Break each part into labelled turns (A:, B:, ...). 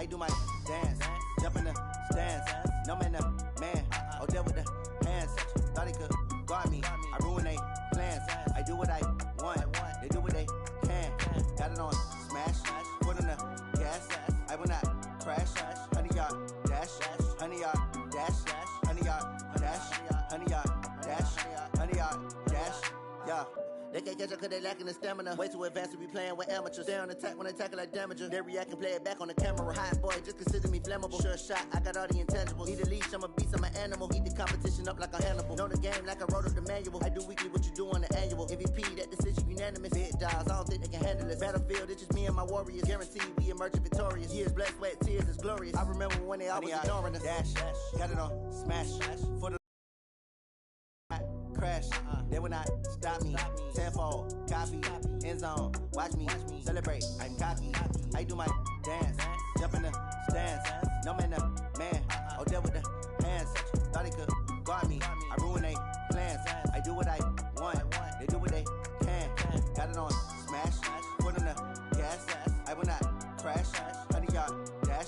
A: I do my dance, jump in the stands. No man, man. Oh, there with the hands. Thought he could guard me. I ruin they plans. I do what I want. They do what they can. Got it on smash. Put on the gas. I will not crash. Honey yard dash. Honey yard dash. Honey yard dash. Honey yard dash. Honey yard dash. Yeah. They can't catch up cause they lacking the stamina. Way too advanced to be playing with amateurs. Stay on attack when they tackle like damager. They react and play it back on the camera. Hot boy, just consider me flammable. Sure shot, I got all the intangibles. Need a leash, I'm a beast, I'm an animal. Eat the competition up like a Hannibal. Know the game like I wrote up the manual. I do weekly what you do on the annual. MVP, that decision unanimous. Big dials, I don't think they can handle it. Battlefield, it's just me and my warriors. Guaranteed we emerge victorious. Years, blood, sweat, tears, it's glorious. I remember when they always ignoring us. Dash, got it on smash. For the crash, they will not stop me. Tenfold, copy, end zone, watch me celebrate. I'm cocky, I do my dance, jump in the stands. No man, man. Oh, there with the hands. Thought he could guard me. I ruin they plans. I do what I want. They do what they can. Got it on smash. Put on the gas. I will not crash. Honey yard dash.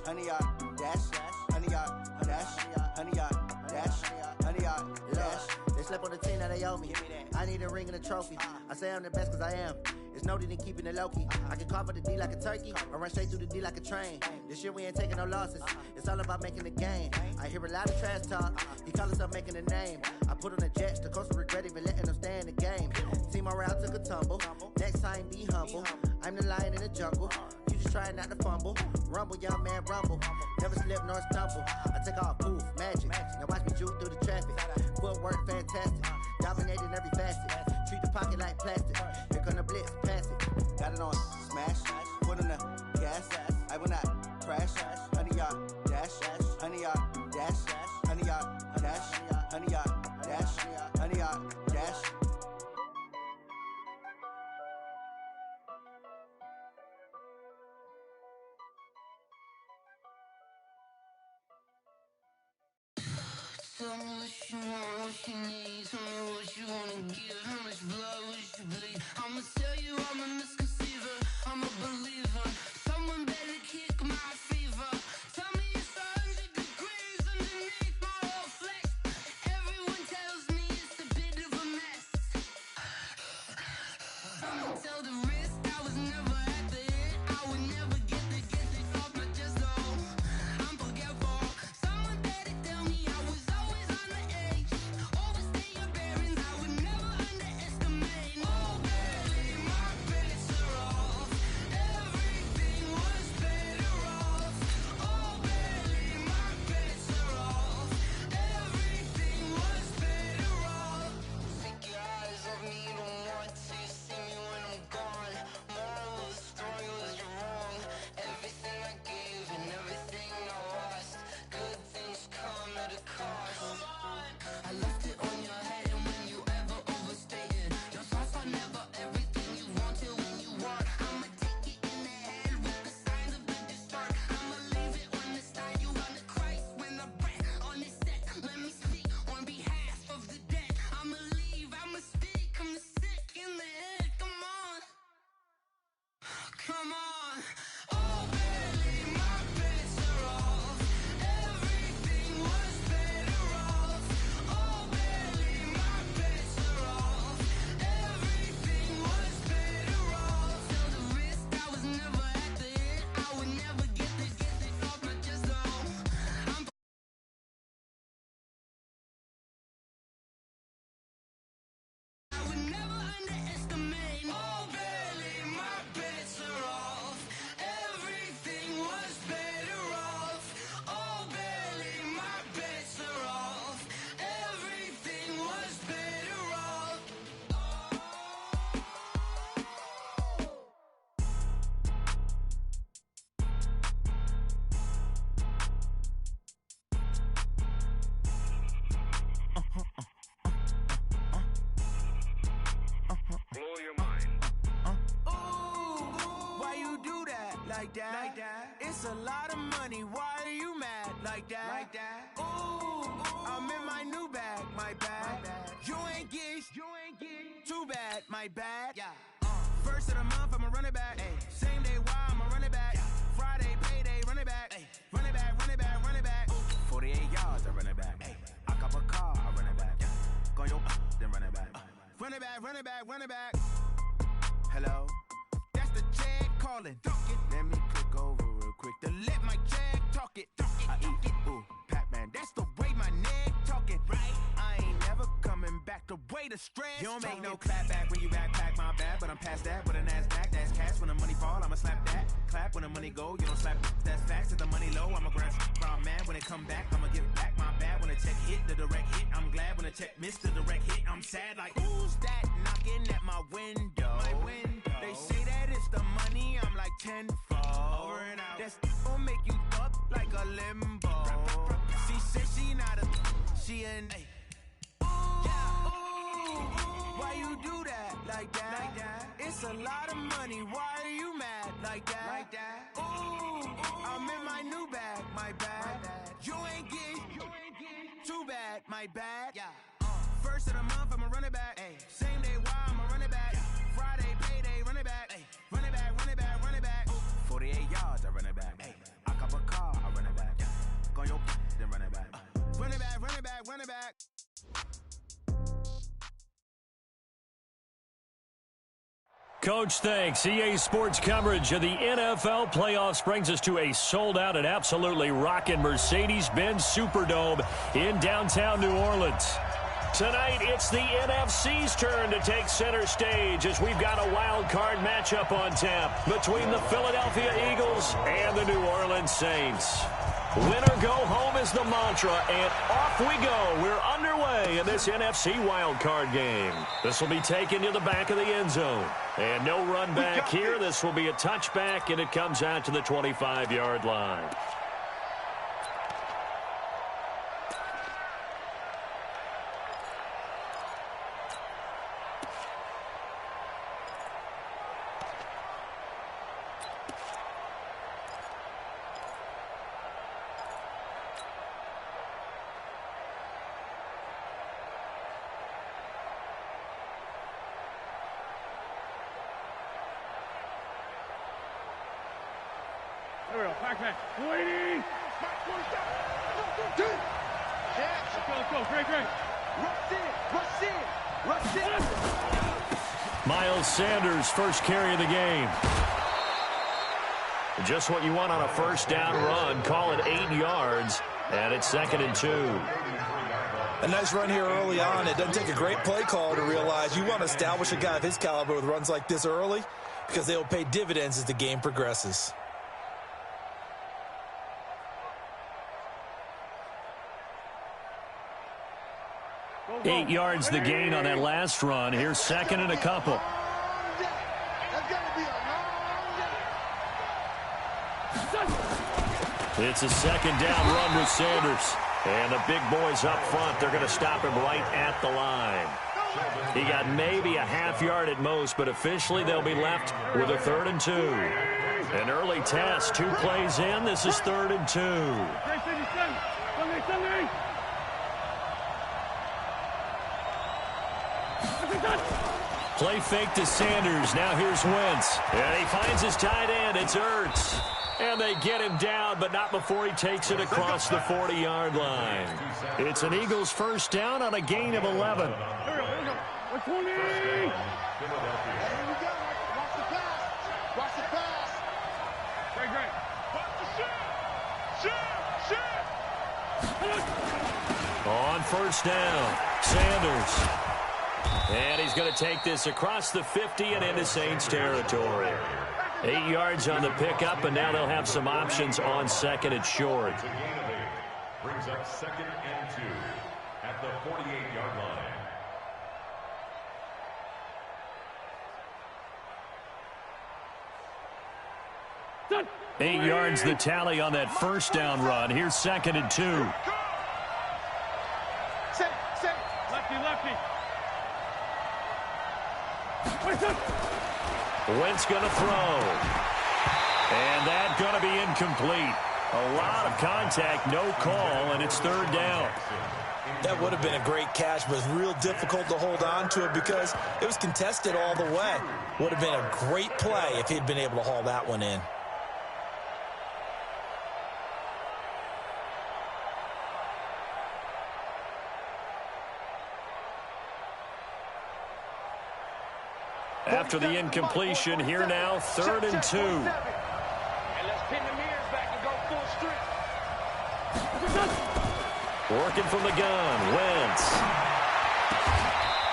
A: Honey yard dash. Honey yard dash. Honey yard dash. Honey yard dash. They slept on the team that they owe me. I need a ring and a trophy. I say I'm the best cause I am. It's no need in keeping it low-key. I can carve up the D like a turkey, or run straight through the D like a train. This year we ain't taking no losses. It's all about making the game. I hear a lot of trash talk. He call himself making a name. I put on the Jets, the coast regret even letting them stay in the game. Team morale took a tumble. Next time be humble. I'm the lion in the jungle. You just trying not to fumble. Rumble, young man, rumble. Never slip nor stumble. I take off, poof, magic. Now watch me juke through the traffic. Footwork fantastic. Dominating every facet. Treat the pocket like plastic. Here come the blitz, pass it. Got it on smash. Put on the gas. I will not crash. Honey yard dash. Honey yard dash. Honey yard dash. Honey yard dash. Honey yard dash.
B: Tell me what you want, what you need. Tell me what you wanna give. How much blood would you bleed? I'ma tell you I'm a misconceiver. I'm a believer. Someone better kick my fever. Tell me it's 100 degrees underneath my whole flesh. Everyone tells me it's a bit of a mess. I'ma tell the risk I was never at the hit. I would never get it off my chest though. I'm forgetful. Someone better tell me I was always on the edge. Overstay your bearings, I would never underestimate. Oh baby, my bets are off. Everything was better off. Oh baby, my bets are off. Everything was better off. Take your eyes off me, you don't want to see me when I'm gone. Moral of the story was you're wrong. Everything I gave and everything I lost. Good things come at a cost. I left it on your head and when you ever overstated. Your thoughts are never everything you wanted when you want. I'ma take it in the head with the signs of the distort. I'ma leave it on the side. You on the Christ when the breath on this set. Let me speak on behalf of the dead. I'ma leave, I'ma speak. I'm the sick in the head. Come on. Come on. Oh baby, my bets are off. Everything was better off. Oh baby, my bets are off. Everything was better off. Tell the risk I was never at the hit. I would never get it off my chest though. I would never underestimate. Oh baby, my bets are off. Everything was better off. Oh baby, my bets are off. Everything was better off.
C: Blow your mind.
D: Why you do that? Like that? Like that? It's a lot of money. Why are you mad? Like that? Like that? Ooh, I'm in my new bag. My bad. You ain't get. Too bad. My bad. Yeah. First of the month, I'ma run it back. Same day, why I'ma run it back. Friday, payday, run it back. running back. Hello? That's the Jag calling. Let me click over real quick to let my Jag talk it. I eat, ooh, Pac-Man. That's the way my neck talking. Right? I ain't never coming back the way the stress. You don't make no clap back when you backpack, my bad, but I'm past that. With a NASDAQ, that's cash. When the money fall, I'ma slap that. Clap when the money go, you don't slap. That's facts. If the money low, I'ma grab brown man. When it come back, I'ma give back my bad. When the check hit, the direct hit. I'm glad when the check missed the direct hit. I'm sad like, who's that knocking at my window? They say that it's the money, I'm like tenfold. Over and out. That's gon' make you up like a limbo. She said she not a, she an A. Why you do that like that? It's a lot of money. Why are you mad like that? Ooh, I'm in my new bag, my bad. You ain't get too bad, my bad. First of the month, I'ma run it back. Same day, why I'ma run it back. Friday, payday, run it back. Run it back, run it back, run it back. 48 yards, I run it back. I cop a car, I run it back. Go your then run it back. Run it back, run it back, run it back.
C: Coach, thanks. EA Sports coverage of the NFL playoffs brings us to a sold-out and absolutely rocking Mercedes-Benz Superdome in downtown New Orleans. Tonight, it's the NFC's turn to take center stage as we've got a wild card matchup on tap between the Philadelphia Eagles and the New Orleans Saints. Win or go home is the mantra, and off we go. We're underway in this NFC wildcard game. This will be taken to the back of the end zone. And no run back here. This will be a touchback, and it comes out to the 25-yard line.
E: There we go. Back. Waiting. Let's go. Great. Rush in.
C: Miles Sanders, first carry of the game. Just what you want on a first down run. Call it 8 yards, and it's 2nd and 2.
F: A nice run here early on. It doesn't take a great play call to realize you want to establish a guy of his caliber with runs like this early because they will pay dividends as the game progresses.
C: 8 yards the gain on that last run. Here's 2nd and a couple. It's a 2nd down run with Sanders. And the big boys up front, they're going to stop him right at the line. He got maybe a half yard at most, but officially they'll be left with a 3rd and 2. An early test, 2 plays in. This is 3rd and 2. Play fake to Sanders. Now here's Wentz. And he finds his tight end. It's Ertz. And they get him down, but not before he takes it across the 40-yard line. It's an Eagles first down on a gain of 11.
E: Here we go. 20. Watch the pass. Great.
C: On first down, Sanders. And he's going to take this across the 50 and into Saints territory. 8 yards on the pickup, and now they'll have some options on 2nd and short.
G: Brings up 2nd and 2 at the 48-yard line.
C: 8 yards the tally on that first down run. Here's 2nd and 2.
E: Lefty.
C: Wentz going to throw. And that's going to be incomplete. A lot of contact, no call, and it's 3rd down.
F: That would have been a great catch, but it's real difficult to hold on to it because it was contested all the way. Would have been a great play if he'd been able to haul that one in.
C: After the incompletion, here now, 3rd and 2.
E: And let's pin the mirrors back and go full streak.
C: Working from the gun, Wentz.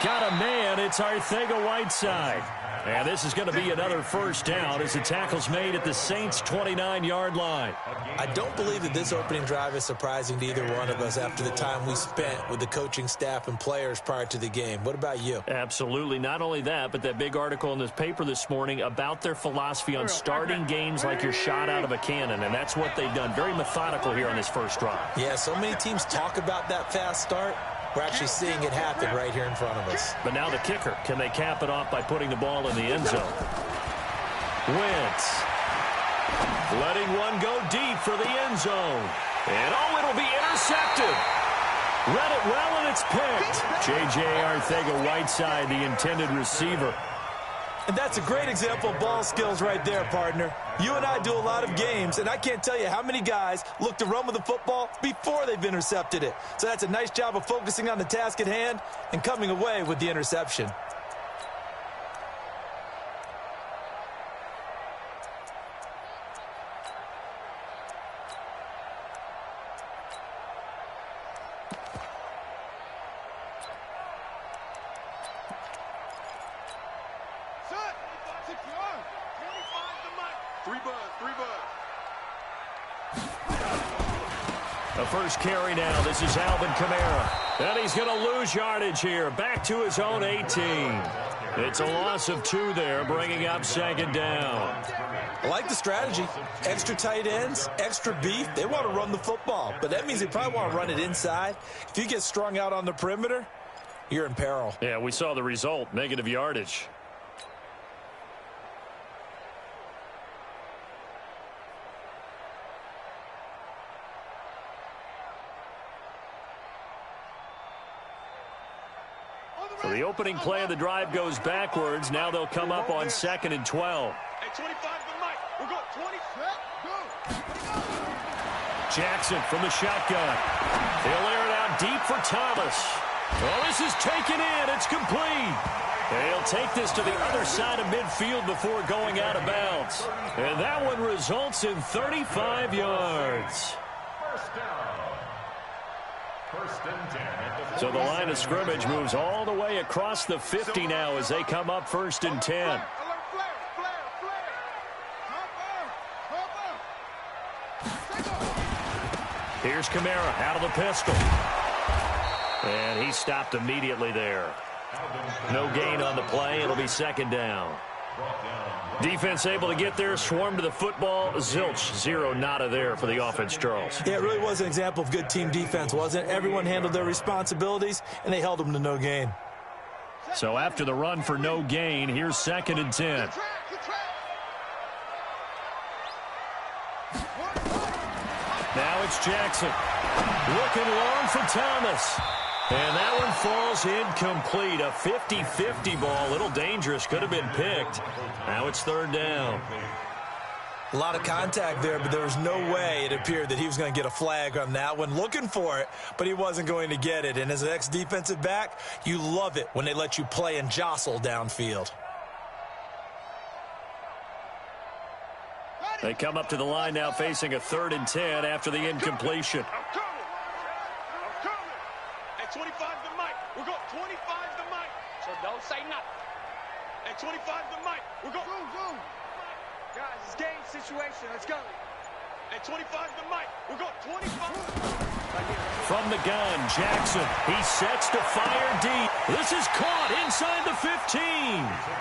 C: Got a man, it's Arcega-Whiteside. And this is going to be another first down as the tackle's made at the Saints' 29-yard line.
F: I don't believe that this opening drive is surprising to either one of us after the time we spent with the coaching staff and players prior to the game. What about you?
C: Absolutely. Not only that, but that big article in this paper this morning about their philosophy on starting games like you're shot out of a cannon, and that's what they've done. Very methodical here on this first drive.
F: Yeah, so many teams talk about that fast start. We're actually seeing it happen right here in front of us.
C: But now the kicker. Can they cap it off by putting the ball in the end zone? Wentz. Letting one go deep for the end zone. And, it'll be intercepted. Read it well, and it's picked. J.J. Arcega-Whiteside, the intended receiver.
F: And that's a great example of ball skills right there, partner. You and I do a lot of games, and I can't tell you how many guys look to run with the football before they've intercepted it. So that's a nice job of focusing on the task at hand and coming away with the interception.
C: The first carry now. This is Alvin Kamara. And he's going to lose yardage here. Back to his own 18. It's a loss of 2 there, bringing up 2nd down.
F: I like the strategy. Extra tight ends, extra beef. They want to run the football, but that means they probably want to run it inside. If you get strung out on the perimeter, you're in peril.
C: Yeah, we saw the result, negative yardage. So the opening play of the drive goes backwards. Now they'll come up on 2nd and 12.
E: Hey, 25 to Mike. We'll go 20.
C: Jackson from the shotgun. He'll air it out deep for Thomas. Oh, this is taken in. It's complete. They'll take this to the other side of midfield before going out of bounds. And that one results in 35 yards.
G: First down. 1st and 10 at the 40.
C: So the line of scrimmage moves all the way across the 50 now as they come up 1st and 10. Here's Kamara out of the pistol. And he stopped immediately there. No gain on the play. It'll be 2nd down. Defense able to get there, swarm to the football. Zilch, 0 nada there for the offense, Charles.
F: Yeah, it really was an example of good team defense, wasn't it? Everyone handled their responsibilities, and they held them to no gain.
C: So after the run for no gain, here's 2nd and 10. Now it's Jackson. Looking long for Thomas. And that one falls incomplete. A 50-50 ball. A little dangerous. Could have been picked. Now it's 3rd down.
F: A lot of contact there, but there was no way it appeared that he was going to get a flag on that one. Looking for it, but he wasn't going to get it. And as an ex-defensive back, you love it when they let you play and jostle downfield.
C: They come up to the line now facing a 3rd and 10 after the incompletion.
E: I'm coming. Hey, 25 to Mike. We'll go 25 to Mike. So don't say nothing. Hey, 25 to Mike. We'll go. Go. Guys, it's game situation. Let's go. Hey, 25 to Mike. We'll go 25.
C: From the gun, Jackson. He sets to fire deep. This is caught inside the 15.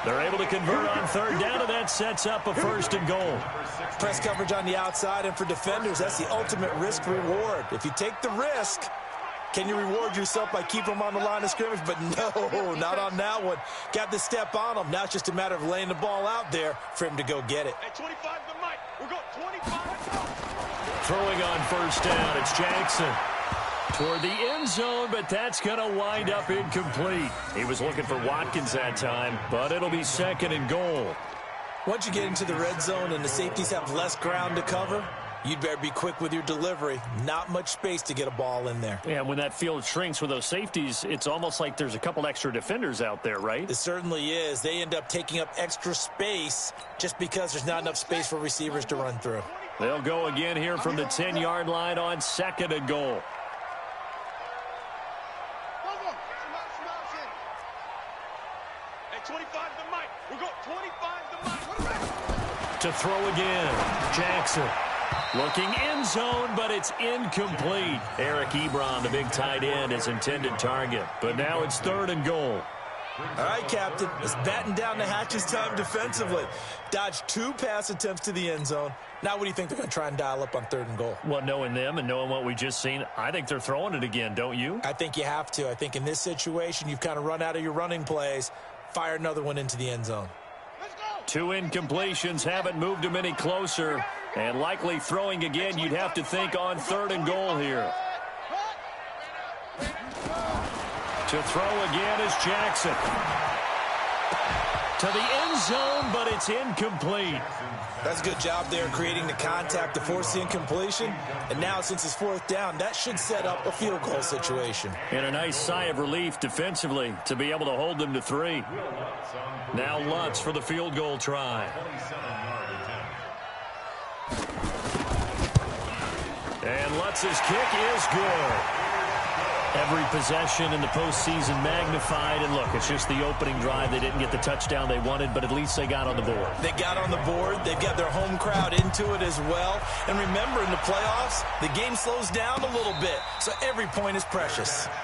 C: They're able to convert on 3rd down, and that sets up a 1st and goal.
F: Press coverage on the outside, and for defenders, that's the ultimate risk-reward. If you take the risk, can you reward yourself by keeping them on the line of scrimmage? But no, not on that one. Got the step on them. Now it's just a matter of laying the ball out there for him to go get it.
E: Hey, 25 to Mike. We'll go 25.
C: Throwing on 1st down, it's Jackson. Toward the end zone, but that's going to wind up incomplete. He was looking for Watkins that time, but it'll be 2nd and goal.
F: Once you get into the red zone and the safeties have less ground to cover, you'd better be quick with your delivery. Not much space to get a ball in there.
C: Yeah, when that field shrinks with those safeties, it's almost like there's a couple extra defenders out there, right?
F: It certainly is. They end up taking up extra space just because there's not enough space for receivers to run through.
C: They'll go again here from the 10-yard line on 2nd and goal.
E: Hey, 25 to Mike. We got 25 to Mike.
C: To throw again, Jackson. Looking end zone, but it's incomplete. Eric Ebron, the big tight end, is intended target. But now it's 3rd and goal.
F: All right, Captain. It's batten down the hatches time defensively. Dodged 2 pass attempts to the end zone. Now what do you think they're going to try and dial up on 3rd and goal?
C: Well, knowing them and knowing what we just seen, I think they're throwing it again, don't you?
F: I think you have to. I think in this situation, you've kind of run out of your running plays. Fire another one into the end zone.
C: 2 incompletions haven't moved him any closer. And likely throwing again, you'd have to think on 3rd and goal here. To throw again is Jackson. To the end zone, but it's incomplete.
F: That's a good job there creating the contact to force the incompletion. And now since it's 4th down, that should set up a field goal situation.
C: And a nice sigh of relief defensively to be able to hold them to 3. Now Lutz for the field goal try. And Lutz's kick is good. Every possession in the postseason magnified. And look, it's just the opening drive. They didn't get the touchdown they wanted, but at least they got on the board.
F: They got on the board. They've got their home crowd into it as well. And remember, in the playoffs, the game slows down a little bit. So every point is precious.
G: The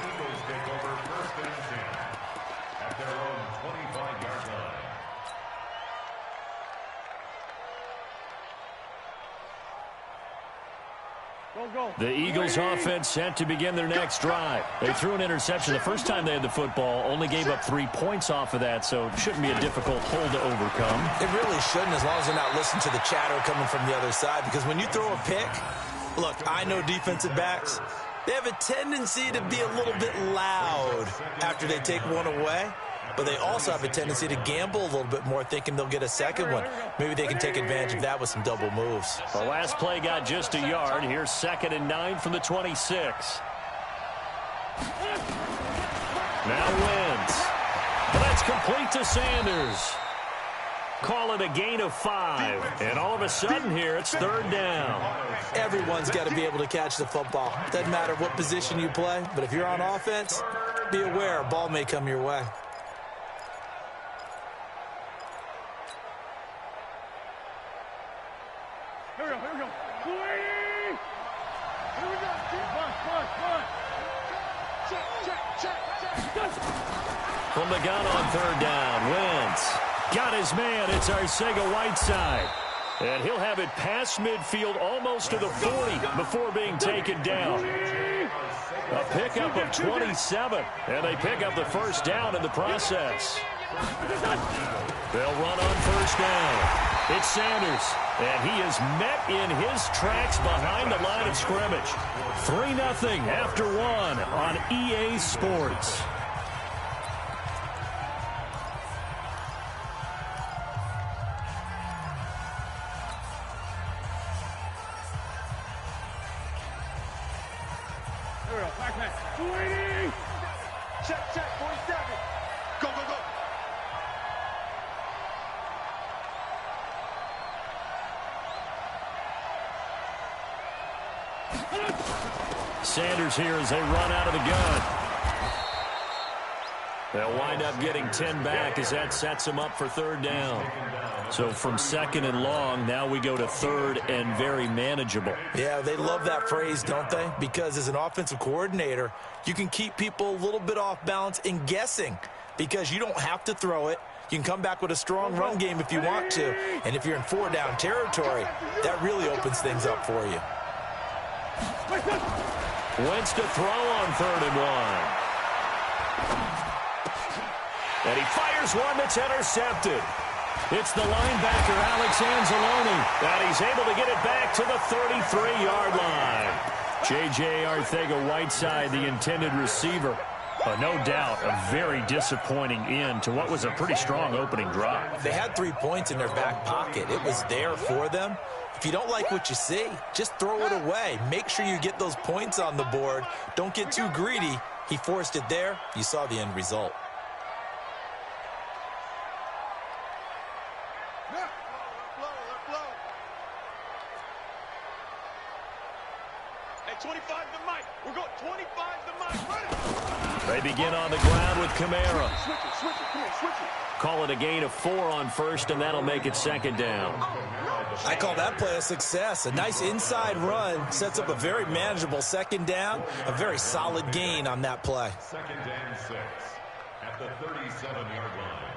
G: Eagles take over 1st and 10 at their own 25-yard line.
C: The Eagles offense set to begin their next drive. They threw an interception the first time they had the football, only gave up 3 points off of that, so it shouldn't be a difficult hole to overcome.
F: It really shouldn't, as long as they're not listening to the chatter coming from the other side, because when you throw a pick, look, I know defensive backs, they have a tendency to be a little bit loud after they take one away. But they also have a tendency to gamble a little bit more, thinking they'll get a second one. Maybe they can take advantage of that with some double moves.
C: The last play got just a yard. Here's 2nd and 9 from the 26. Now Wentz. But that's complete to Sanders. Call it a gain of 5. And all of a sudden here, it's 3rd down.
F: Everyone's got to be able to catch the football. Doesn't matter what position you play, but if you're on offense, be aware a ball may come your way.
C: From the gun on 3rd down, Wentz got his man. It's Arcega-Whiteside. And he'll have it past midfield almost to the 40 before being taken down. A pickup of 27, and they pick up the 1st down in the process. They'll run on 1st down. It's Sanders, and he is met in his tracks behind the line of scrimmage. 3-0 after 1 on EA Sports.
E: Check, 47. Go, go, go.
C: Sanders here as they run out of the gun. They'll wind up getting 10 back as that sets them up for 3rd down. So from 2nd and long, now we go to 3rd and very manageable.
F: Yeah, they love that phrase, don't they? Because as an offensive coordinator, you can keep people a little bit off balance and guessing because you don't have to throw it. You can come back with a strong run game if you want to. And if you're in 4-down territory, that really opens things up for you.
C: Wentz to throw on 3rd and 1. And he fires one that's intercepted. It's the linebacker, Alex Anzalone, and he's able to get it back to the 33-yard line. J.J. Arcega-Whiteside, the intended receiver. No doubt, a very disappointing end to what was a pretty strong opening drive.
F: They had 3 points in their back pocket. It was there for them. If you don't like what you see, just throw it away. Make sure you get those points on the board. Don't get too greedy. He forced it there. You saw the end result.
E: Hey, 25 to Mike. We're going 25 to Mike.
C: They begin on the ground with Kamara.
E: Switch it. Come on, switch it.
C: Call it a gain of 4 on first, and that'll make it second down.
F: I call that play a success. A nice inside run sets up a very manageable second down. A very solid gain on that play.
G: 2nd and 6 at the 37-yard line.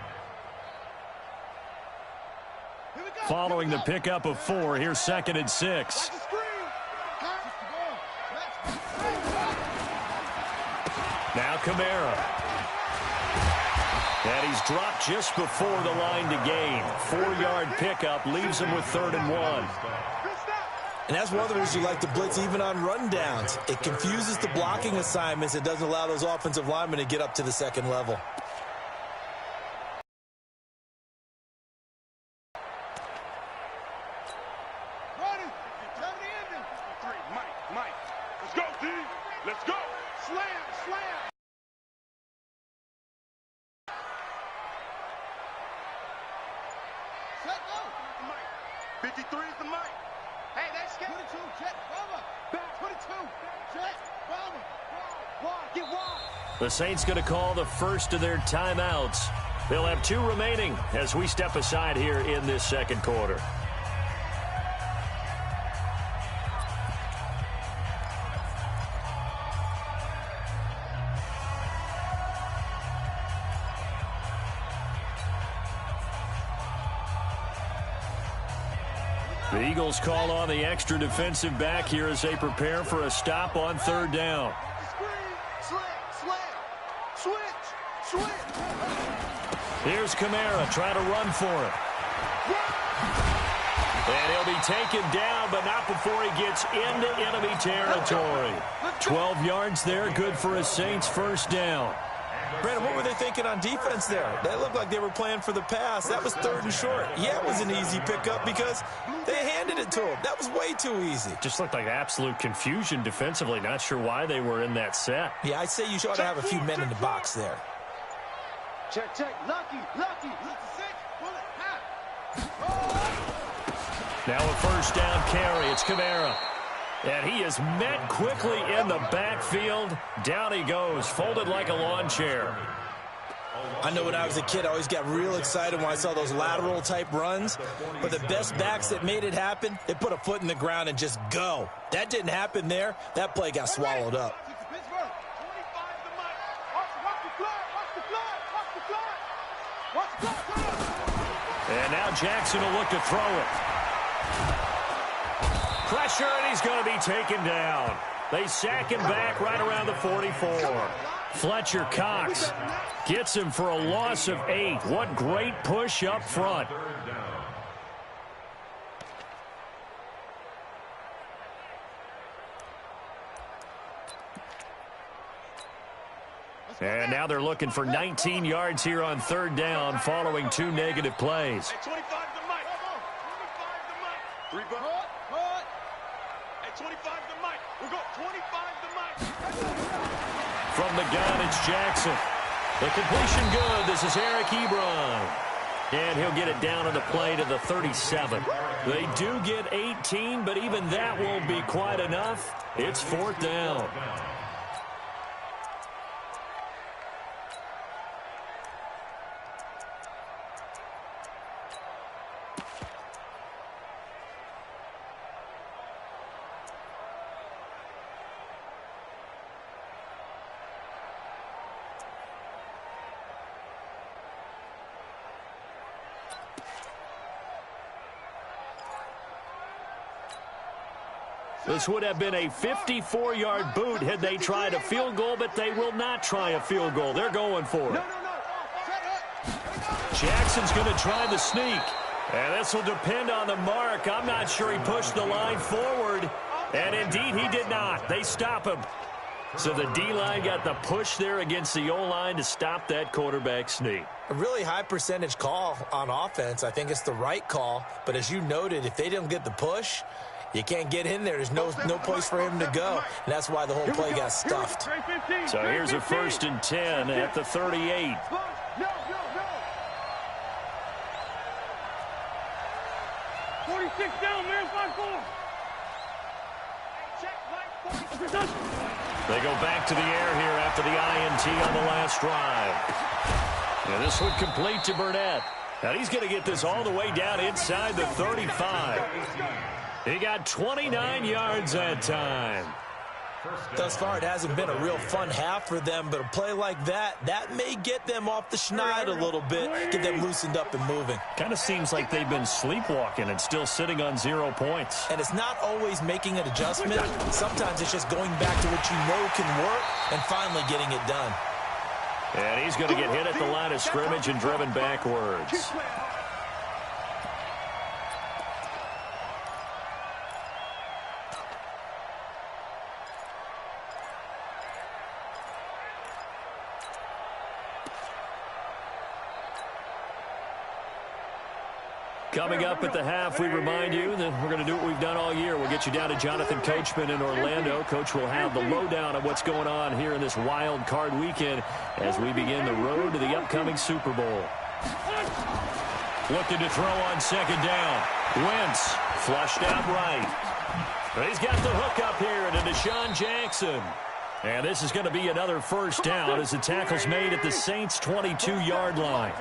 C: Following the pickup of 4, here's 2nd and 6. Now Kamara. And he's dropped just before the line to gain. 4-yard pickup leaves him with 3rd and 1.
F: And that's one of the reasons you like to blitz even on rundowns. It confuses the blocking assignments. It doesn't allow those offensive linemen to get up to the second level.
E: Mike. Let's go, D. Let's go. Slam.
D: Set go.
E: Mike. 53 is the Mike. Hey, that's good.
D: 22, jet, bomber. Back, 22, jet, bomber. Wide, get wide.
C: The Saints going to call the first of their timeouts. They'll have 2 remaining as we step aside here in this second quarter. The Eagles call on the extra defensive back here as they prepare for a stop on 3rd down.
D: Switch.
C: Here's Kamara trying to run for it. And he'll be taken down, but not before he gets into enemy territory. 12 yards there, good for a Saints first down.
F: Brandon, what were they thinking on defense there? That looked like they were playing for the pass. That was 3rd and short. Yeah, it was an easy pickup because they handed it to him. That was way too easy.
C: Just looked like absolute confusion defensively. Not sure why they were in that set.
F: Yeah, I'd say you ought to have a few men in the box there.
D: Check. Lucky.
C: Now a first down carry. It's Kamara. And he is met quickly in the backfield. Down he goes, folded like a lawn chair.
F: I know when I was a kid, I always got real excited when I saw those lateral-type runs. But the best backs that made it happen, they put a foot in the ground and just go. That didn't happen there. That play got swallowed up.
C: And now Jackson will look to throw it. Pressure, and he's going to be taken down. They sack him back right around the 44. Fletcher Cox gets him for a loss of 8. What great push up front. And now they're looking for 19 yards here on 3rd down following 2 negative plays.
E: Hey, 25 to Mike. 25 to Mike. 3 bucks. Hey, 25 to Mike. We're going 25 to Mike.
C: From the gun, it's Jackson. The completion good. This is Eric Ebron. And he'll get it down on the play to the 37. They do get 18, but even that won't be quite enough. It's 4th down. This would have been a 54-yard boot had they tried a field goal, but they will not try a field goal. They're going for it. Jackson's going to try the sneak. And this will depend on the mark. I'm not sure he pushed the line forward. And indeed, he did not. They stop him. So the D-line got the push there against the O-line to stop that quarterback sneak.
F: A really high percentage call on offense. I think it's the right call. But as you noted, if they didn't get the push, you can't get in there. There's no place for him to go. And that's why the whole play got stuffed.
C: So here's a 1st and 10 at the 38.
E: No. 46 down, man, 5-4.
C: They go back to the air here after the INT on the last drive. And this one complete to Burnett. Now he's going to get this all the way down inside the 35. He got 29 yards that time.
F: Thus far, it hasn't been a real fun half for them, but a play like that may get them off the schneid a little bit, get them loosened up and moving.
C: Kind of seems like they've been sleepwalking and still sitting on 0 points.
F: And it's not always making an adjustment. Sometimes it's just going back to what you know can work and finally getting it done.
C: And he's going to get hit at the line of scrimmage and driven backwards. Coming up at the half, we remind you that we're going to do what we've done all year. We'll get you down to Jonathan Coachman in Orlando. Coach will have the lowdown of what's going on here in this wild card weekend as we begin the road to the upcoming Super Bowl. Looking to throw on 2nd down. Wentz flushed out right. He's got the hook up here to Deshaun Jackson. And this is going to be another 1st down as the tackle's made at the Saints' 22-yard line.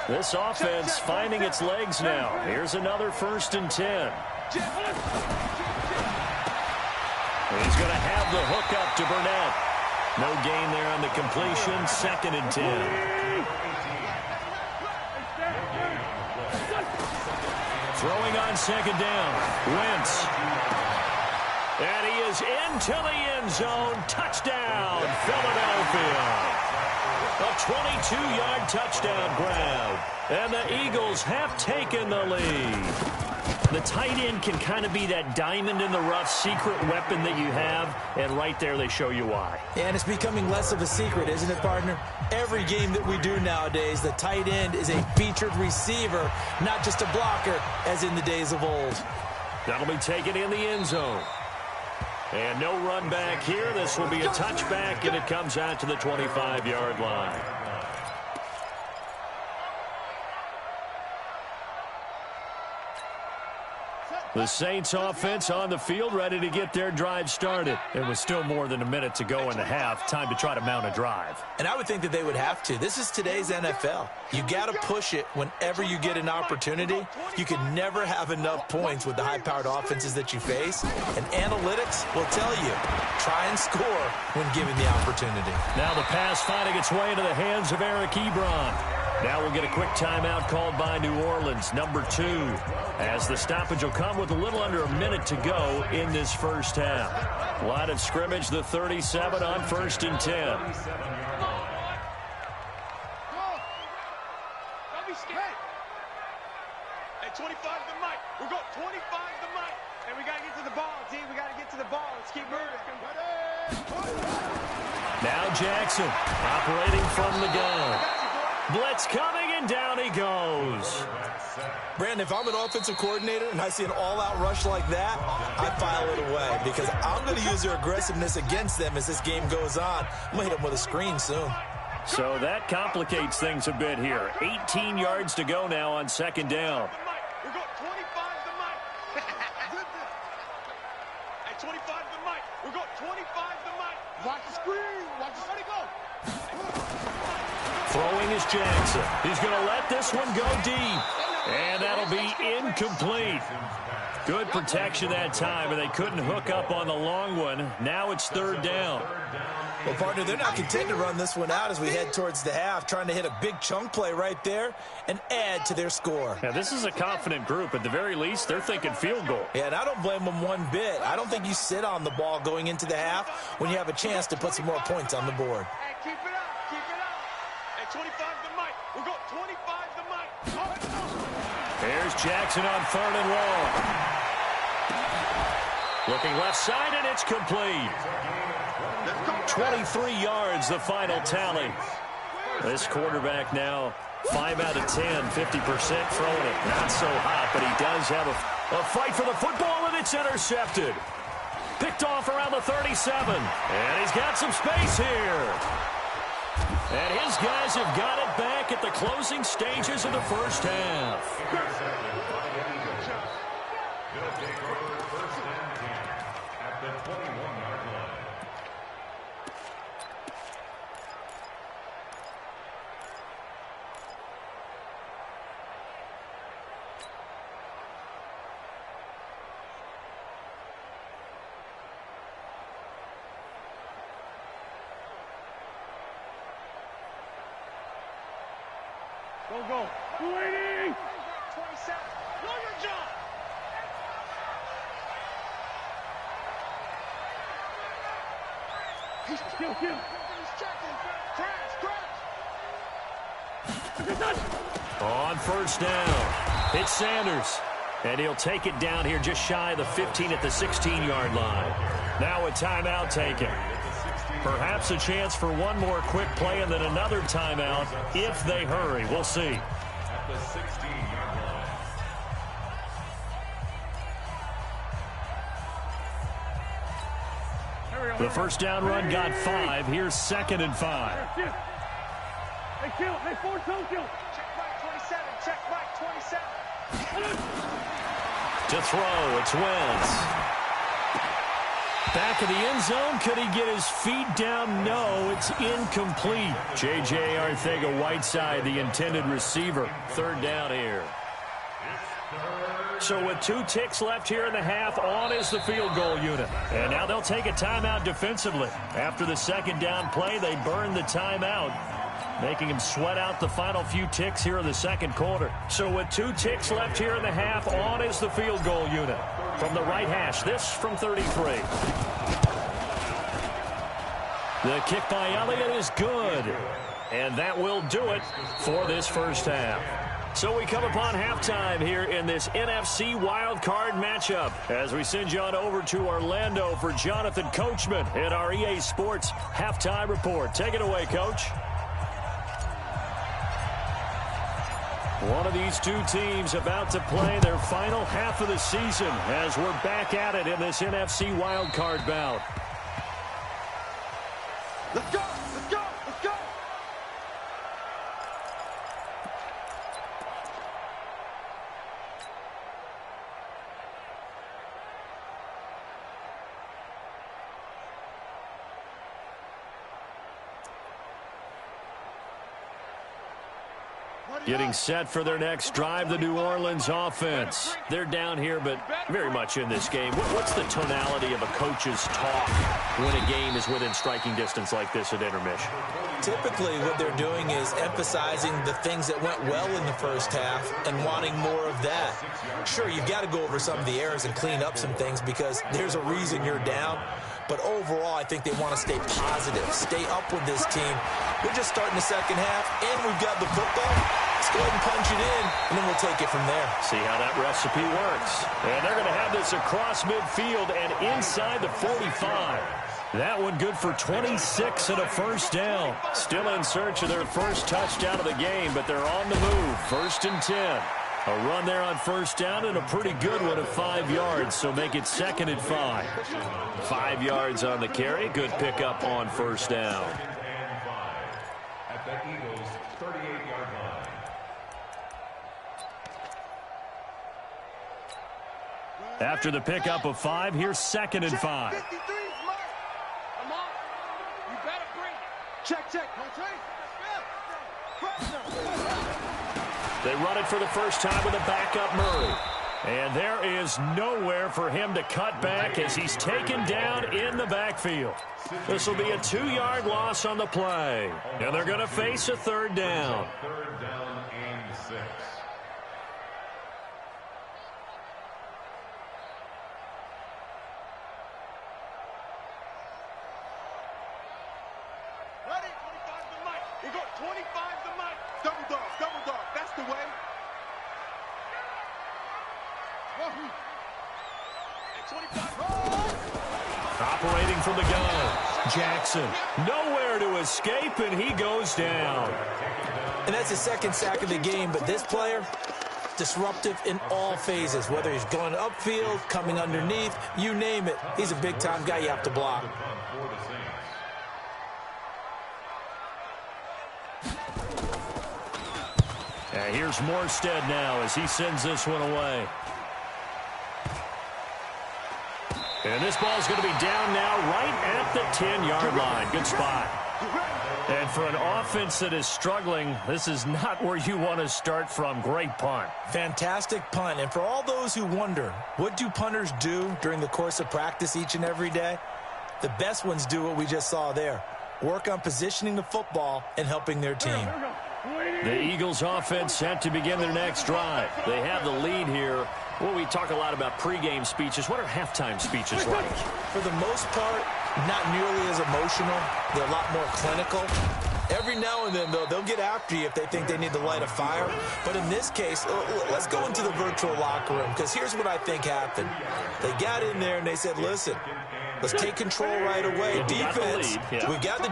C: This offense finding its legs now. Here's another 1st and 10. He's going to have the hook up to Burnett. No gain there on the completion. 2nd and 10. Throwing on 2nd down. Wentz. And he is into the end zone. Touchdown, Philadelphia. A 22-yard touchdown grab. And the Eagles have taken the lead. The tight end can kind of be that diamond in the rough secret weapon that you have. And right there they show you why.
F: And it's becoming less of a secret, isn't it, partner? Every game that we do nowadays, the tight end is a featured receiver, not just a blocker, as in the days of old.
C: That'll be taken in the end zone. And no run back here. This will be a touchback, and it comes out to the 25-yard line. The Saints offense on the field, ready to get their drive started. It was still more than a minute to go in the half. Time to try to mount a drive.
F: And I would think that they would have to. This is today's NFL. You got to push it whenever you get an opportunity. You can never have enough points with the high-powered offenses that you face. And analytics will tell you, try and score when given the opportunity.
C: Now the pass finding its way into the hands of Eric Ebron. Now we'll get a quick timeout called by New Orleans, number 2, as the stoppage will come with a little under a minute to go in this first half. Line of scrimmage, the 37 on 1st and 10.
E: Don't be scared. Hey, 25 the mic. We're going 25 the mic. And we got to get to the ball, D. We got to get to the ball. Let's keep moving.
C: Now Jackson operating from the gun. Blitz coming, and down he goes.
F: Brandon, if I'm an offensive coordinator and I see an all-out rush like that, I file it away because I'm going to use their aggressiveness against them as this game goes on. I'm going to hit them with a screen soon.
C: So that complicates things a bit here. 18 yards to go now on 2nd down.
E: We're going 25 the mic. Hey, 25 the mic. We're going 25 the mic. Watch the screen. Watch the screen. Go.
C: Throwing is Jackson. He's going to let this one go deep. And that'll be incomplete. Good protection that time, and they couldn't hook up on the long one. Now it's 3rd down.
F: Well, partner, they're not content to run this one out as we head towards the half, trying to hit a big chunk play right there and add to their score.
C: Now, this is a confident group. At the very least, they're thinking field goal.
F: Yeah, and I don't blame them one bit. I don't think you sit on the ball going into the half when you have a chance to put some more points on the board.
E: Hey, keep it up. Keep it up. Hey, 25 the mic. We're going 25 the mic.
C: Here's Jackson on 3rd and long. Looking left side, and it's complete. 23 yards, the final tally. This quarterback now 5 out of 10, 50% throwing it. Not so hot, but he does have a fight for the football, and it's intercepted. Picked off around the 37, and he's got some space here. And his guys have got it back at the closing stages of the first half.
G: They'll take over first and 10 at the 21-yard line.
E: Go. 280. 27. Know your job. Kill. He's checking. Crash.
C: On first down, it's Sanders. And he'll take it down here just shy of the 15 at the 16-yard line. Now a timeout taken. Perhaps a chance for one more quick play and then another timeout if they hurry. We'll see.
G: At the 16-yard line.
C: The first down run got 5. Here's 2nd and 5.
E: Hey, 4-2. Check right 27. Check right 27.
C: To throw, it's Wentz. Back of the end zone. Could he get his feet down? No, it's incomplete. J.J. Arcega-Whiteside, the intended receiver. 3rd down here. So with 2 ticks left here in the half, on is the field goal unit. And now they'll take a timeout defensively. After the 2nd down play, they burn the timeout, making him sweat out the final few ticks here in the 2nd quarter. So with 2 ticks left here in the half, on is the field goal unit. From the right hash, this from 33. The kick by Elliott is good. And that will do it for this first half. So we come upon halftime here in this NFC wildcard matchup as we send you on over to Orlando for Jonathan Coachman in our EA Sports Halftime Report. Take it away, Coach. One of these 2 teams about to play their final half of the season as we're back at it in this NFC wildcard bout.
E: Let's go.
C: Getting set for their next drive, the New Orleans offense. They're down here, but very much in this game. What's the tonality of a coach's talk when a game is within striking distance like this at intermission?
F: Typically, what they're doing is emphasizing the things that went well in the first half and wanting more of that. Sure, you've got to go over some of the errors and clean up some things because there's a reason you're down. But overall, I think they want to stay positive, stay up with this team. We're just starting the second half, and we've got the football. Let's go ahead and punch it in, and then we'll take it from there.
C: See how that recipe works. And they're going to have this across midfield and inside the 45. That one good for 26 and a first down. Still in search of their first touchdown of the game, but they're on the move. 1st and 10. A run there on first down and a pretty good one of 5 yards, so make it 2nd and 5. 5 yards on the carry. Good pickup on first down.
G: And 5 at the Eagles' 38-yard line.
C: After the pickup of 5, here's 2nd and 5.
E: 53 is mine. I'm on. You better bring it. Check.
C: They run it for the first time with a backup Murray. And there is nowhere for him to cut back as he's taken down in the backfield. This will be a 2-yard loss on the play. And they're going to face a 3rd down.
G: 3rd down and 6.
E: Ready? 25 the mic. We go 25 the mic. Double dog. That's the way. And 25.
C: Operating from the gun. Jackson, nowhere to escape, and he goes down.
F: And that's his second sack of the game, but this player, disruptive in all phases, whether he's going upfield, coming underneath, you name it. He's a big-time guy you have to block.
C: Here's Morstead now as he sends this one away. And this ball's going to be down now right at the 10-yard line. Good spot. And for an offense that is struggling, this is not where you want to start from. Great punt.
F: Fantastic punt. And for all those who wonder, what do punters do during the course of practice each and every day? The best ones do what we just saw there. Work on positioning the football and helping their team.
C: The Eagles offense set to begin their next drive. They have the lead here. Well, we talk a lot about pregame speeches. What are halftime speeches like?
F: For the most part, not nearly as emotional. They're a lot more clinical. Every now and then, though, they'll get after you if they think they need to light a fire. But in this case, let's go into the virtual locker room, because here's what I think happened. They got in there and they said, listen, let's take control right away. Defense, we got the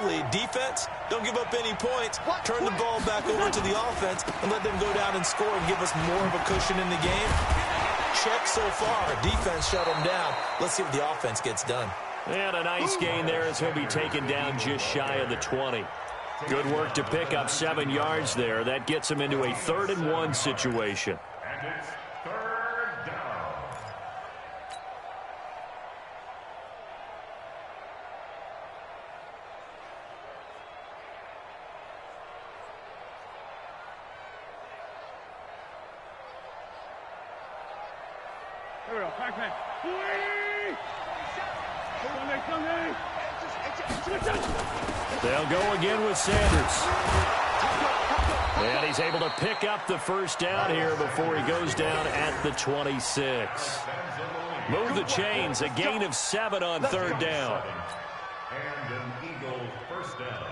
F: lead. Defense, don't give up any points. Turn the ball back over to the offense and let them go down and score and give us more of a cushion in the game. Check so far. Defense shut them down. Let's see what the offense gets done.
C: And a nice gain there as he'll be taken down just shy of the 20. Good work to pick up 7 yards there. That gets him into a 3rd-and-1 situation.
G: And it's 3rd down.
E: Here we go, pack.
C: They'll go again with Sanders. And he's able to pick up the first down here before he goes down at the 26. Move the chains, a gain of 7 on 3rd down.
G: And an Eagles first down.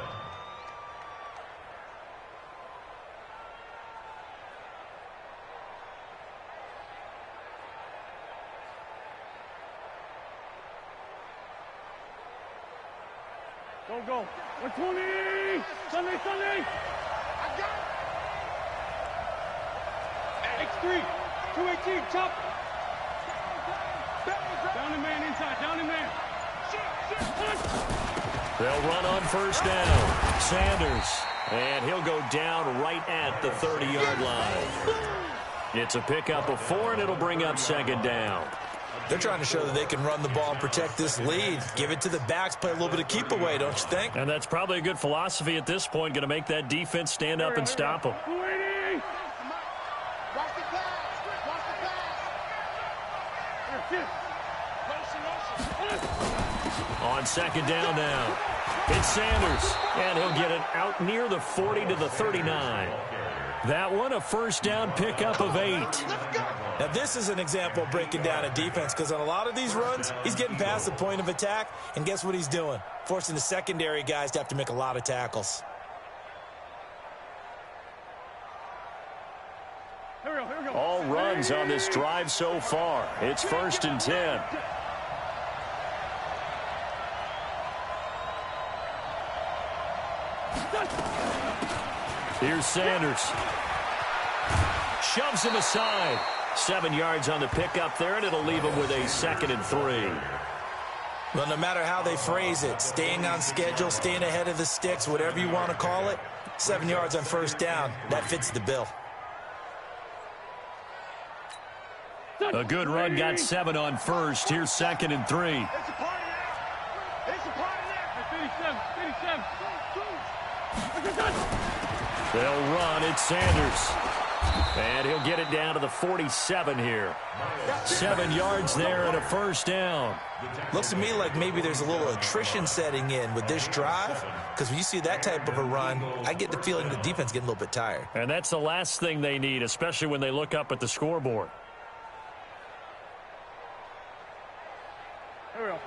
E: Go. 120! Sunday! I got it! X3, 218, chop! Down the man inside, down the man!
C: They'll run on first down. Sanders, and he'll go down right at the 30-yard line. It's a pickup of 4, and it'll bring up 2nd down.
F: They're trying to show that they can run the ball and protect this lead. Give it to the backs, play a little bit of keep away, don't you think?
C: And that's probably a good philosophy at this point, going to make that defense stand up and stop them. On 2nd down now, it's Sanders, and he'll get it out near the 40 to the 39. That one, a first down pickup of 8.
F: Now, this is an example of breaking down a defense, because on a lot of these runs, he's getting past the point of attack, and guess what he's doing? Forcing the secondary guys to have to make a lot of tackles.
C: All runs on this drive so far. It's 1st and 10. Here's Sanders. Shoves him aside. 7 yards on the pickup there, and it'll leave him with a 2nd and 3.
F: Well, no matter how they phrase it, staying on schedule, staying ahead of the sticks, whatever you want to call it, 7 yards on first down, that fits the bill.
C: A good run got 7 on first. Here's 2nd and 3.
E: It's a party now! It's a party now! 37!
C: They'll run. It's Sanders. And he'll get it down to the 47 here. 7 yards there and a first down.
F: Looks to me like maybe there's a little attrition setting in with this drive, because when you see that type of a run, I get the feeling the defense getting a little bit tired.
C: And that's the last thing they need, especially when they look up at the scoreboard.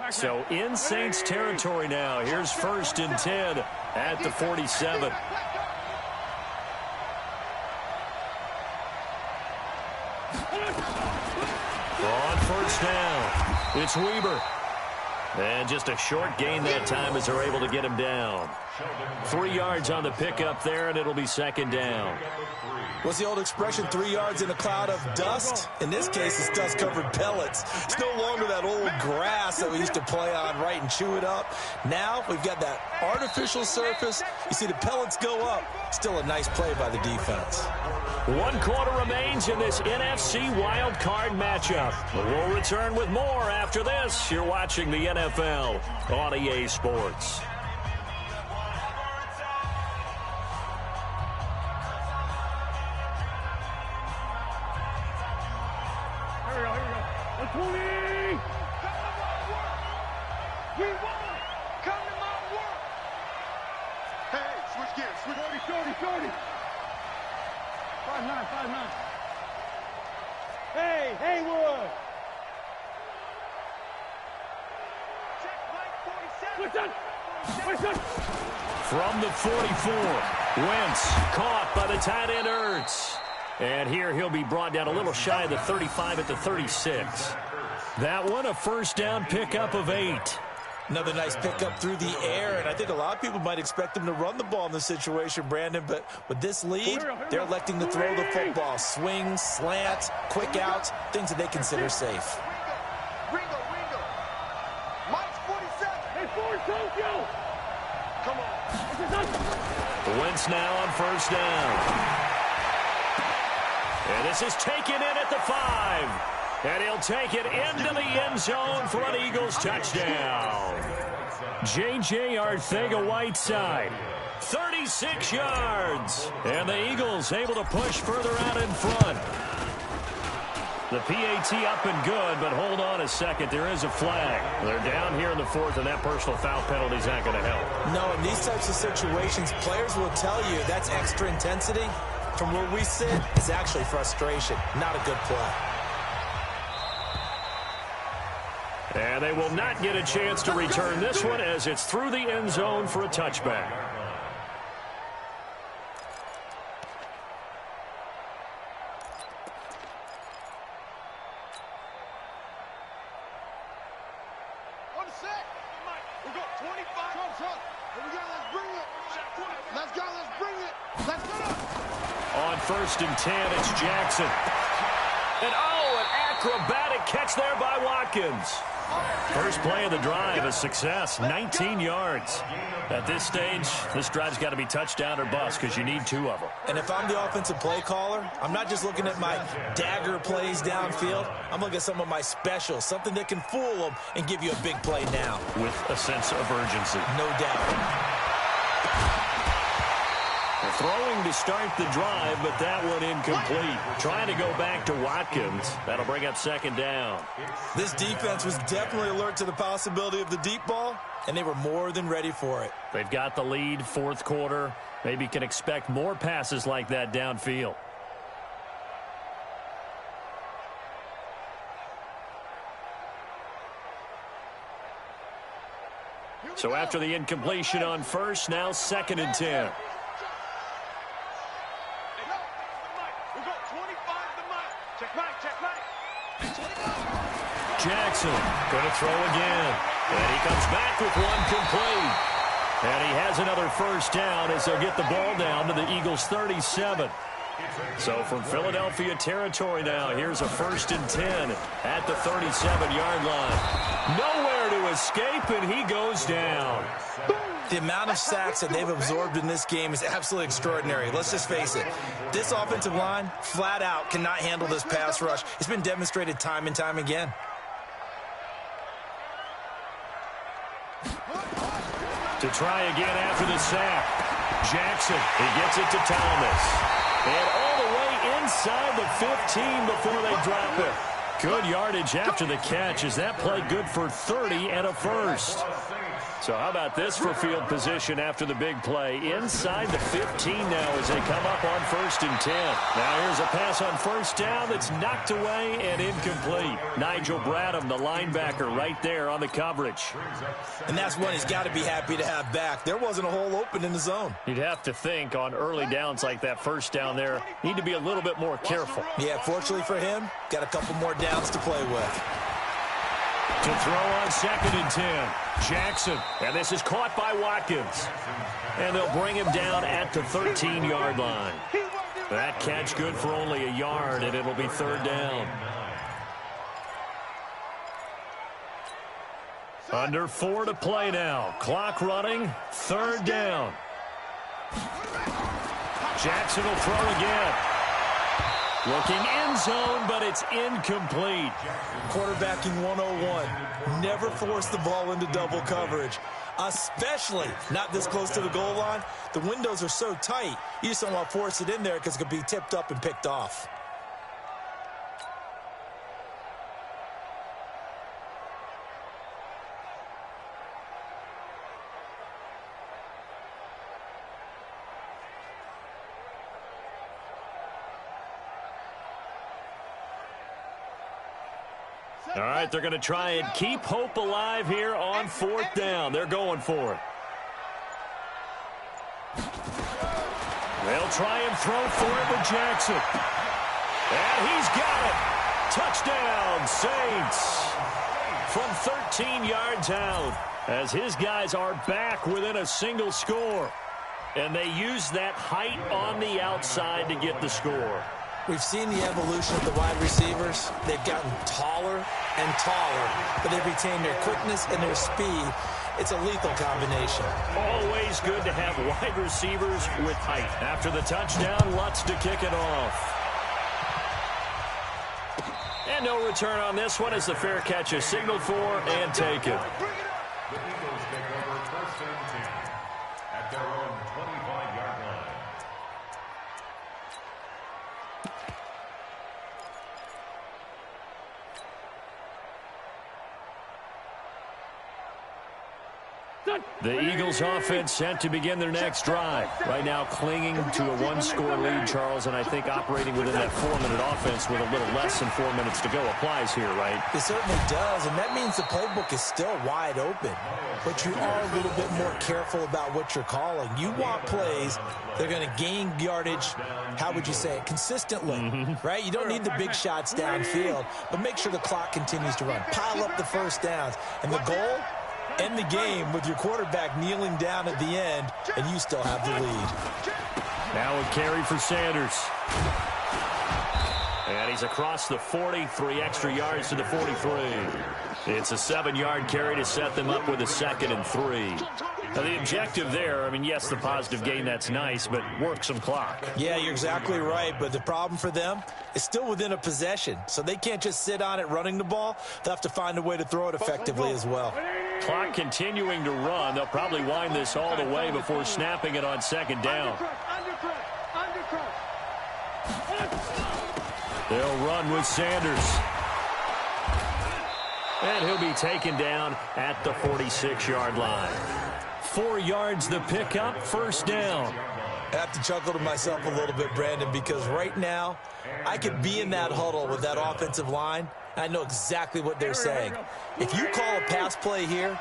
C: So in Saints territory now. Here's 1st and 10 at the 47. On first down, it's Weber. And just a short gain that time as they're able to get him down. 3 yards on the pickup there, and it'll be second down.
F: What's the old expression, 3 yards in a cloud of dust? In this case, it's dust-covered pellets. It's no longer that old grass that we used to play on, right, and chew it up. Now we've got that artificial surface. You see the pellets go up. Still a nice play by the defense.
C: 1 quarter remains in this NFC Wild Card matchup. We'll return with more after this. You're watching the NFL on EA Sports.
E: Hey, Haywood!
C: From the 44, Wentz caught by the tight end Ertz. And here he'll be brought down a little shy of the 35 at the 36. That one a first down pickup of 8.
F: Another nice pickup through the air, and I think a lot of people might expect them to run the ball in this situation, Brandon, but with this lead, they're electing to throw the football. Swings, slants, quick outs, things that they consider safe.
E: Ringo! Mike's 47! Hey, Ford, Tokyo! Come on.
C: Wentz now on first down. And this is taken in at the 5. And he'll take it into the end zone for an Eagles touchdown. J.J. Arcega-Whiteside, 36 yards. And the Eagles able to push further out in front. The PAT up and good, but hold on a second. There is a flag. They're down here in the 4th, and that personal foul penalty is not going to help.
F: No, in these types of situations, players will tell you that's extra intensity. From where we sit, it's actually frustration, not a good play.
C: And they will not get a chance to return this one as it's through the end zone for a touchback.
E: On the set. We got 25. Trump. Here we go. Let's bring it. Let's go. Let's bring it. Let's go.
C: On first and 10, it's Jackson. And an acrobatic catch there by Watkins. First play of the drive, a success, 19 yards. At this stage, this drive's got to be touchdown or bust because you need 2 of them.
F: And if I'm the offensive play caller, I'm not just looking at my dagger plays downfield. I'm looking at some of my specials, something that can fool them and give you a big play now.
C: With a sense of urgency.
F: No doubt.
C: Throwing to start the drive, but that one incomplete. Trying to go back to Watkins. That'll bring up second down.
F: This defense was definitely alert to the possibility of the deep ball, and they were more than ready for it.
C: They've got the lead, 4th quarter. Maybe can expect more passes like that downfield. So after the incompletion on first, now 2nd and 10. Jackson going to throw again. And he comes back with one complete. And he has another first down as they'll get the ball down to the Eagles' 37. So from Philadelphia territory now, here's a 1st and 10 at the 37-yard line. Nowhere to escape, and he goes down.
F: The amount of sacks that they've absorbed in this game is absolutely extraordinary. Let's just face it. This offensive line, flat out, cannot handle this pass rush. It's been demonstrated time and time again.
C: To try again after the sack. Jackson, he gets it to Thomas. And all the way inside the 15 before they drop it. Good yardage after the catch. Is that play good for 30 and a first? So how about this for field position after the big play? Inside the 15 now as they come up on 1st and 10. Now here's a pass on first down that's knocked away and incomplete. Nigel Bradham, the linebacker, right there on the coverage.
F: And that's one he's got to be happy to have back. There wasn't a hole open in the zone.
C: You'd have to think on early downs like that first down there, need to be a little bit more careful.
F: Yeah, fortunately for him, got a couple more downs to play with.
C: To throw on 2nd and 10. Jackson. And this is caught by Watkins. And they'll bring him down at the 13-yard line. That catch good for only a yard, and it'll be 3rd down. Under 4 to play now. Clock running. 3rd down. Jackson will throw again. Looking end zone, but it's incomplete.
F: Quarterbacking 101. Never force the ball into double coverage, especially not this close to the goal line. The windows are so tight, you just don't want to force it in there because it could be tipped up and picked off.
C: All right, they're going to try and keep hope alive here on 4th down. They're going for it. They'll try and throw for it with Jackson. And he's got it. Touchdown, Saints. From 13 yards out, as his guys are back within a single score. And they use that height on the outside to get the score.
F: We've seen the evolution of the wide receivers. They've gotten taller and taller, but they've retained their quickness and their speed. It's a lethal combination.
C: Always good to have wide receivers with height. After the touchdown, Lutz to kick it off. And no return on this one as the fair catch is signaled for and taken.
G: The Eagles take over 1st and 10 at their own 25-yard line.
C: The Eagles offense set to begin their next drive. Right now clinging to a 1-score lead, Charles, and I think operating within that 4-minute offense with a little less than 4 minutes to go applies here, right?
F: It certainly does, and that means the playbook is still wide open. But you are a little bit more careful about what you're calling. You want plays that are going to gain yardage, how would you say it, consistently, right? You don't need the big shots downfield, but make sure the clock continues to run. Pile up the first downs, and the goal, end the game with your quarterback kneeling down at the end, and you still have the lead.
C: Now a carry for Sanders. And he's across the 40, 3 extra yards to the 43. It's a 7-yard carry to set them up with a 2nd and 3. Now the objective there, I mean, yes, the positive gain, that's nice, but work some clock.
F: Yeah, you're exactly right, but the problem for them is still within a possession, so they can't just sit on it running the ball. They'll have to find a way to throw it effectively as well.
C: Clock continuing to run. They'll probably wind this all the way before snapping it on 2nd down. They'll run with Sanders. And he'll be taken down at the 46-yard line. 4 yards the pickup, 1st down.
F: I have to chuckle to myself a little bit, Brandon, because right now I could be in that huddle with that offensive line. I know exactly what they're saying. If you call a pass play here,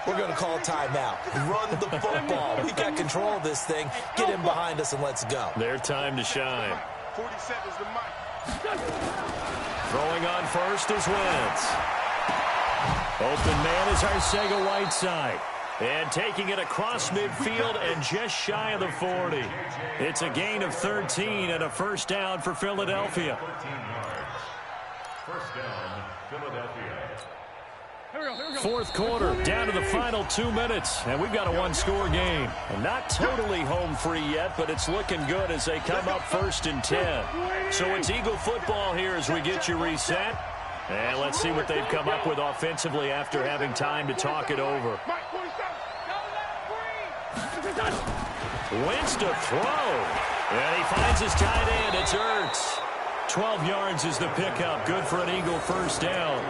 F: we're going to call a timeout. Run the football. We've got control of this thing. Get in behind us and let's go.
C: Their time to shine.
E: 40 seconds to Mike.
C: Throwing on first is Wentz. Open man is Arcega-Whiteside. And taking it across midfield and just shy of the 40. It's a gain of 13 and a 1st down for Philadelphia.
G: 13 yards. 1st down, Philadelphia.
C: 4th quarter, down to the final 2 minutes, and we've got a 1-score game. And not totally home free yet, but it's looking good as they come up 1st and 10. So it's Eagle football here as we get you reset. And let's see what they've come up with offensively after having time to talk it over. Wentz to throw. And he finds his tight end. It's Ertz. 12 yards is the pickup. Good for an Eagle 1st down.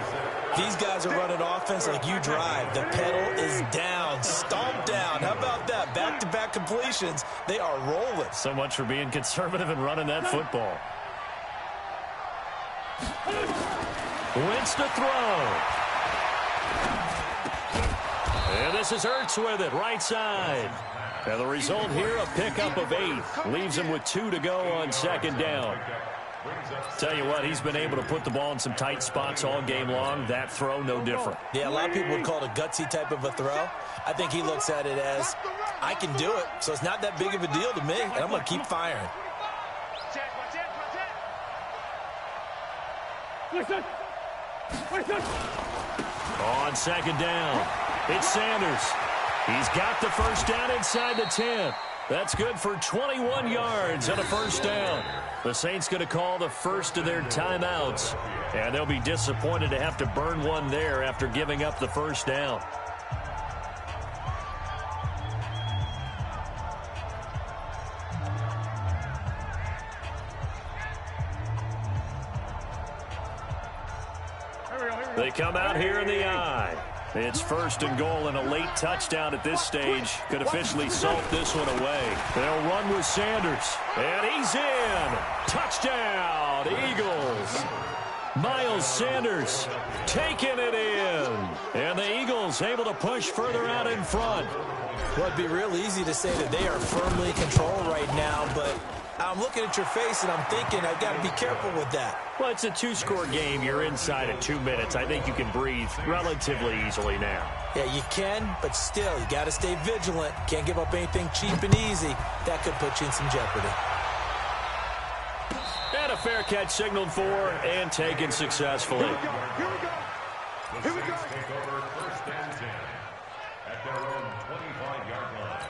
F: These guys are running offense like you drive. The pedal is down. Stomp down. How about that? Back-to-back completions. They are rolling.
C: So much for being conservative and running that football. Wentz to throw. And this is Ertz with it, right side. And the result here, a pickup of 8. Leaves him with 2 to go on 2nd down. Tell you what, he's been able to put the ball in some tight spots all game long. That throw, no different.
F: Yeah, a lot of people would call it a gutsy type of a throw. I think he looks at it as, I can do it, so it's not that big of a deal to me, and I'm going to keep firing.
C: On second down, it's Sanders. He's got the first down inside the 10. That's good for 21 yards and a first down. The Saints going to call the first of their timeouts, and they'll be disappointed to have to burn one there after giving up the first down. They come out here in the I. It's first and goal, and a late touchdown at this stage could officially salt this one away. They'll run with Sanders, and he's in. Touchdown, Eagles. Miles Sanders taking it in. And the Eagles able to push further out in front.
F: Well, it'd be real easy to say that they are firmly in control right now, but I'm looking at your face and I'm thinking I've got to be careful with that.
C: Well, it's a two-score game. You're inside of 2 minutes. I think you can breathe relatively easily now.
F: Yeah, you can, but still, you got to stay vigilant. Can't give up anything cheap and easy. That could put you in some jeopardy.
C: And a fair catch signaled for and taken successfully.
G: Here we go. Take over first and 10 at their own 25-yard line.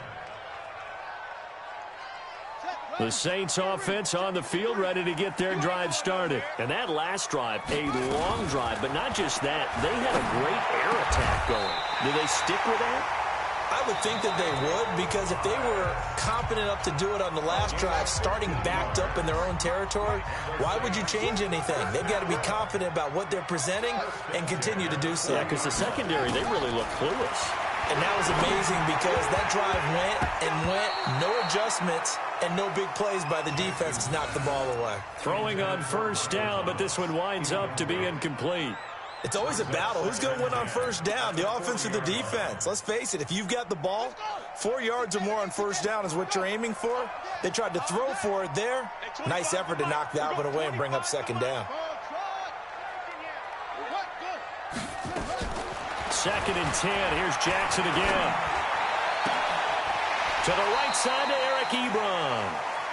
C: The Saints offense on the field, ready to get their drive started. And that last drive, a long drive, but not just that. They had a great air attack going. Do they stick with that?
F: I would think that they would, because if they were confident enough to do it on the last drive, starting backed up in their own territory, why would you change anything? They've got to be confident about what they're presenting and continue to do so.
C: Yeah, because the secondary, they really look clueless.
F: And that was amazing because that drive went and went, no adjustments, and no big plays by the defense to knock the ball away.
C: Throwing on first down, but this one winds up to be incomplete.
F: It's always a battle. Who's going to win on first down, the offense or the defense? Let's face it, if you've got the ball, 4 yards or more on first down is what you're aiming for. They tried to throw for it there. Nice effort to knock that one away and bring up second down.
C: Second and 10. Here's Jackson again. To the right side to Eric Ebron.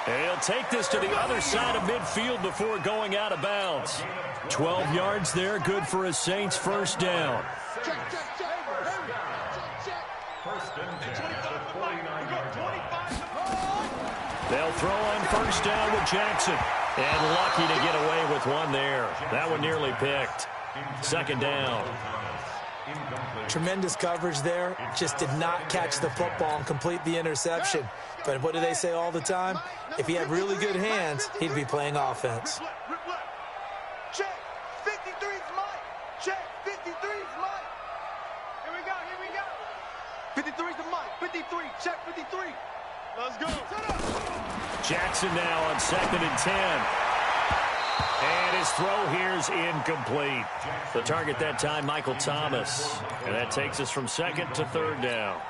C: And he'll take this to the other side of midfield before going out of bounds. 12 yards there, good for a Saints first down.
G: First and 10 at the 49-yard line.
C: They'll throw on first down with Jackson. And lucky to get away with one there. That one nearly picked. Second down.
F: Tremendous coverage there. Just did not catch the football and complete the interception. But what do they say all the time? If he had really good hands, he'd be playing offense.
D: Check. 53's mine. Check. 53's mine. Here we go. 53's the mic. 53. Check 53. Let's go.
C: Jackson now on second and 10. And his throw here's incomplete. The target that time, Michael Thomas. And that takes us from second to third down.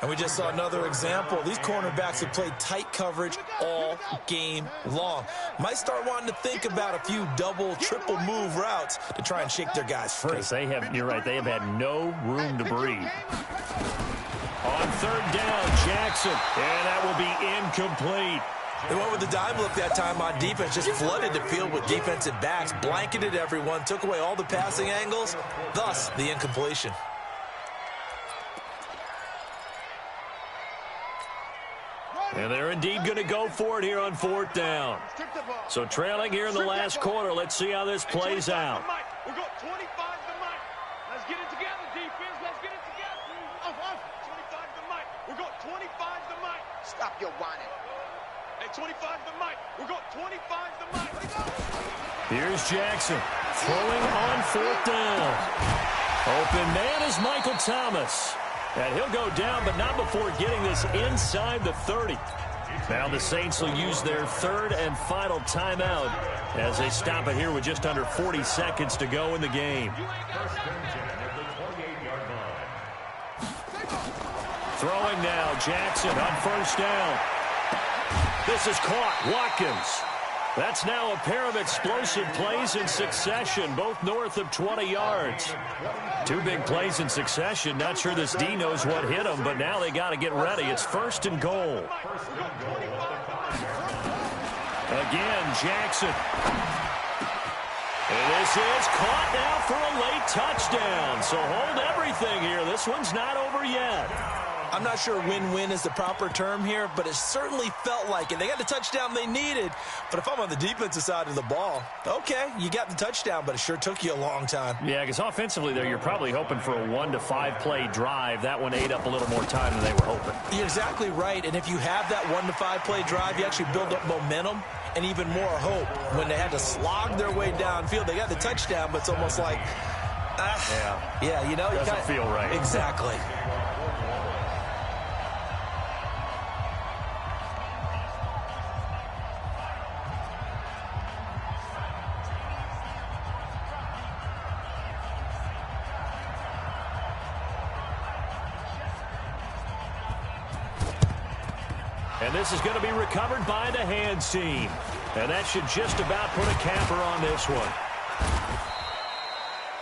F: And we just saw another example. These cornerbacks have played tight coverage all game long. Might start wanting to think about a few double, triple move routes to try and shake their guys free.
C: Because they have, you're right, they have had no room to breathe. On third down, Jackson. And that will be incomplete.
F: They went with the dime look that time on defense, just flooded the field with defensive backs, blanketed everyone, took away all the passing angles, thus the incompletion.
C: And they're indeed going to go for it here on fourth down. So trailing here in the last quarter, let's see how this plays out.
E: We've got 25 to Mike. Let's get it together, defense. Let's get it together. 25 to Mike. We've got 25 to Mike.
D: Stop your whining.
E: Hey, 25 to Mike. We've got 25 to Mike.
C: Here's Jackson throwing on fourth down. Open man is Michael Thomas. And he'll go down, but not before getting this inside the 30. Now the Saints will use their third and final timeout as they stop it here with just under 40 seconds to go in the game.
G: First and 10 at the 28-yard line.
C: Throwing now, Jackson on first down. This is caught. Watkins. That's now a pair of explosive plays in succession, both north of 20 yards. Two big plays in succession. Not sure this D knows what hit them, but now they got to get ready. It's 1st and goal. Again, Jackson. And this is caught now for a late touchdown. So hold everything here. This one's not over yet.
F: I'm not sure win-win is the proper term here, but it certainly felt like it. They got the touchdown they needed, but if I'm on the defensive side of the ball, okay, you got the touchdown, but it sure took you a long time.
C: Yeah, because offensively there, you're probably hoping for a 1 to 5 play drive. That one ate up a little more time than they were hoping.
F: You're exactly right, and if you have that 1 to 5 play drive, you actually build up momentum and even more hope. When they had to slog their way downfield, they got the touchdown, but it's almost like, yeah, you know,
C: doesn't feel right.
F: Exactly.
C: And this is going to be recovered by the hands team. And that should just about put a capper on this one.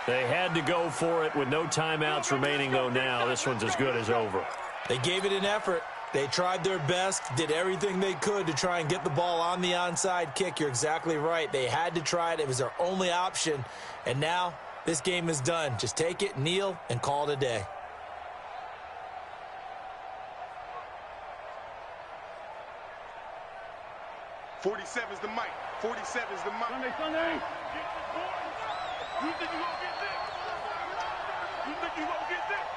C: They had to go for it with no timeouts remaining, though, now. This one's as good as over.
F: They gave it an effort. They tried their best, did everything they could to try and get the ball on the onside kick. You're exactly right. They had to try it. It was their only option. And now this game is done. Just take it, kneel, and call it a day.
H: '47's the mic. 47's the mic.
E: Sunday. You think you gonna get this? You think you gonna get this?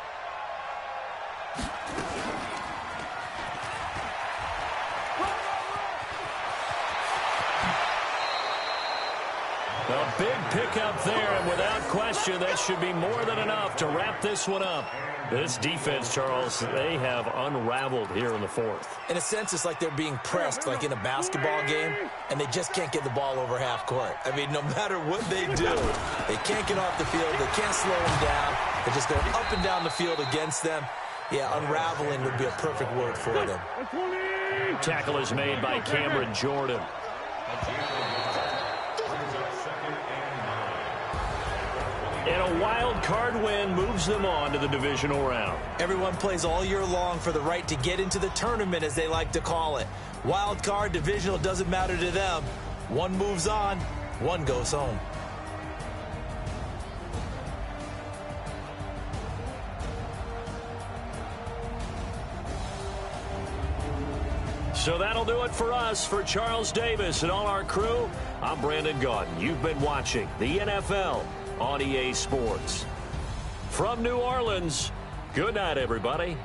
C: A big pickup there, and without question, that should be more than enough to wrap this one up. This defense, Charles, they have unraveled here in the 4th.
F: In a sense, it's like they're being pressed, like in a basketball game, and they just can't get the ball over half court. I mean, no matter what they do, they can't get off the field. They can't slow them down. They're just going up and down the field against them. Yeah, unraveling would be a perfect word for them.
C: Tackle is made by Cameron Jordan. And a wild card win moves them on to the divisional round.
F: Everyone plays all year long for the right to get into the tournament, as they like to call it. Wild card, divisional, doesn't matter to them. One moves on, one goes home.
C: So that'll do it for us. For Charles Davis and all our crew, I'm Brandon Gaudin. You've been watching the NFL on EA Sports. From New Orleans, good night, everybody.